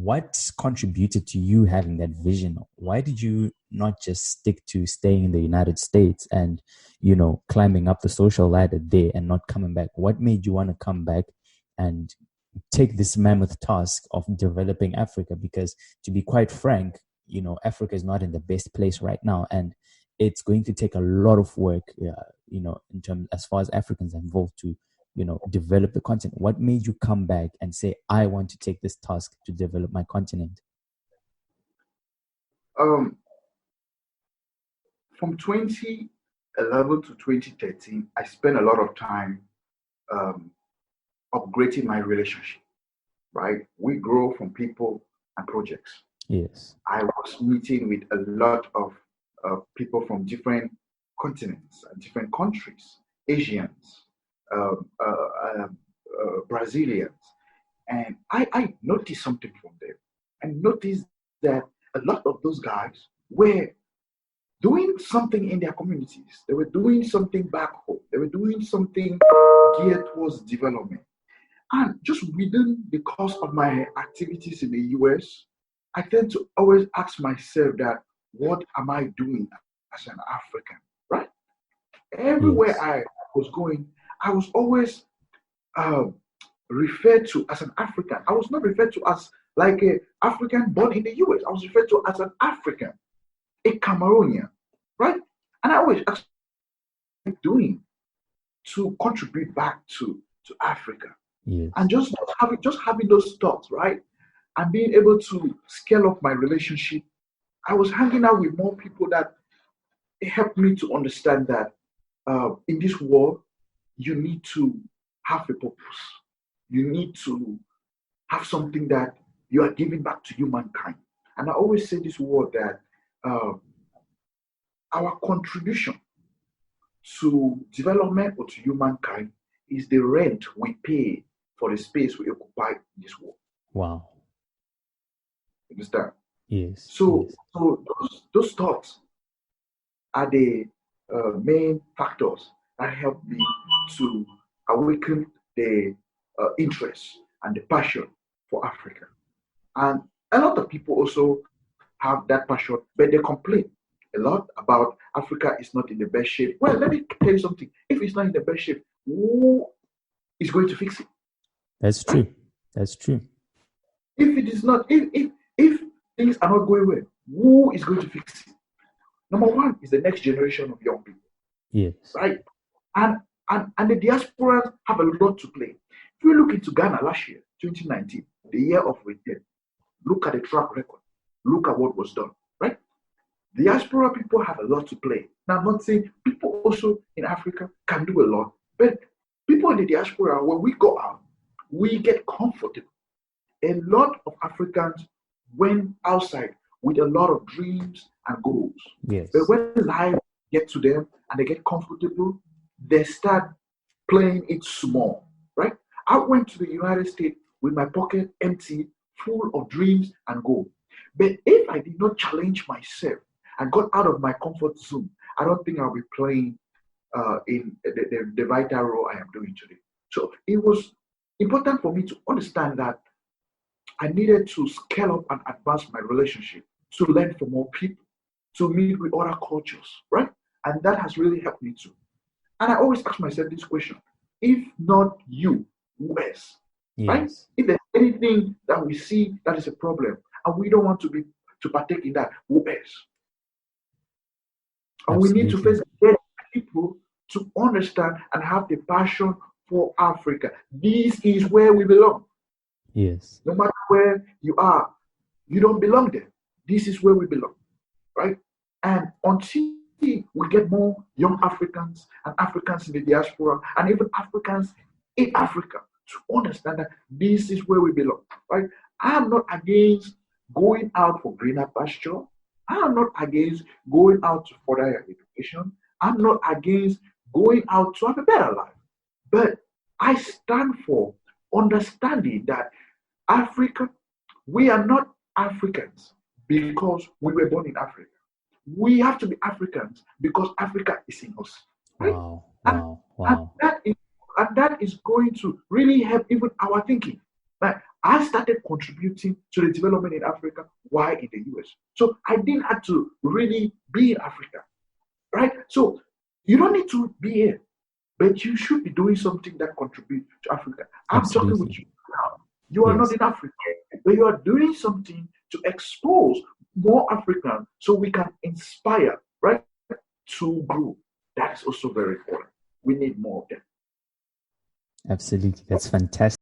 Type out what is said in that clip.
what contributed to you having that vision? Why did you not just stick to staying in the United States and, climbing up the social ladder there and not coming back? What made you want to come back and take this mammoth task of developing Africa? Because to be quite frank, Africa is not in the best place right now, and it's going to take a lot of work, in terms as far as Africans are involved to, develop the continent. What made you come back and say, I want to take this task to develop my continent? Um, from 2011 to 2013, I spent a lot of time um, upgrading my relationship, right? We grow from people and projects. Yes. I was meeting with a lot of people from different continents and different countries, Asians, Brazilians, and I noticed something from them. I noticed that a lot of those guys were doing something in their communities. They were doing something back home. They were doing something geared towards development. And just within the course of my activities in the US, I tend to always ask myself that, what am I doing as an African, right? Everywhere Yes. I was going, I was always referred to as an African. I was not referred to as like a African born in the US. I was referred to as an African, a Cameroonian, right? And I always asked, what am I doing to contribute back to Africa? Yes. And just having those thoughts, right? And being able to scale up my relationship. I was hanging out with more people that it helped me to understand that in this world, you need to have a purpose. You need to have something that you are giving back to humankind. And I always say this word that uh, our contribution to development or to humankind is the rent we pay for the space we occupy in this world. Wow. Understand? Yes. So, Yes. so those thoughts are the main factors that help me to awaken the interest and the passion for Africa. And a lot of people also have that passion, but they complain a lot about Africa is not in the best shape. Well, let me tell you something. If it's not in the best shape, who is going to fix it? That's Right? true. That's true. If it is not, if things are not going well, who is going to fix it? Number one is the next generation of young people, Yes. right? And and the diasporas have a lot to play. If you look into Ghana last year, 2019, the year of return, look at the track record, look at what was done, right? Diaspora people have a lot to play. Now, I'm not saying people also in Africa can do a lot, but people in the diaspora, when we go out, we get comfortable. A lot of Africans went outside with a lot of dreams and goals. Yes. But when life gets to them and they get comfortable, they start playing it small, right? I went to the United States with my pocket empty, full of dreams and goals. But if I did not challenge myself and got out of my comfort zone, I don't think I'll be playing in the vital role I am doing today. So it was important for me to understand that I needed to scale up and advance my relationship, to learn from more people, to meet with other cultures, right? And that has really helped me too. And I always ask myself this question: if not you, who else? Right? Yes. If there's anything that we see that is a problem and we don't want to partake in that, who else? And we need to Absolutely. first get people to understand and have the passion for Africa. This is where we belong. Yes. No matter where you are, you don't belong there. This is where we belong, right? And until we get more young Africans and Africans in the diaspora and even Africans in Africa to understand that this is where we belong, right? I'm not against going out for greener pasture. I'm not against going out to further your education. I'm not against going out to have a better life. But I stand for understanding that Africa, we are not Africans because we were born in Africa. We have to be Africans because Africa is in us, right? Wow. And, Wow. and Wow. that is and that is going to really help even our thinking. Like, I started contributing to the development in Africa while in the US. So I didn't have to really be in Africa, right? So you don't need to be here, but you should be doing something that contributes to Africa. I'm talking with Absolutely. you now. You are not Yes. in Africa, but you are doing something to expose more Africans so we can inspire, right, to grow. That is also very important. We need more of them. Absolutely. That's fantastic.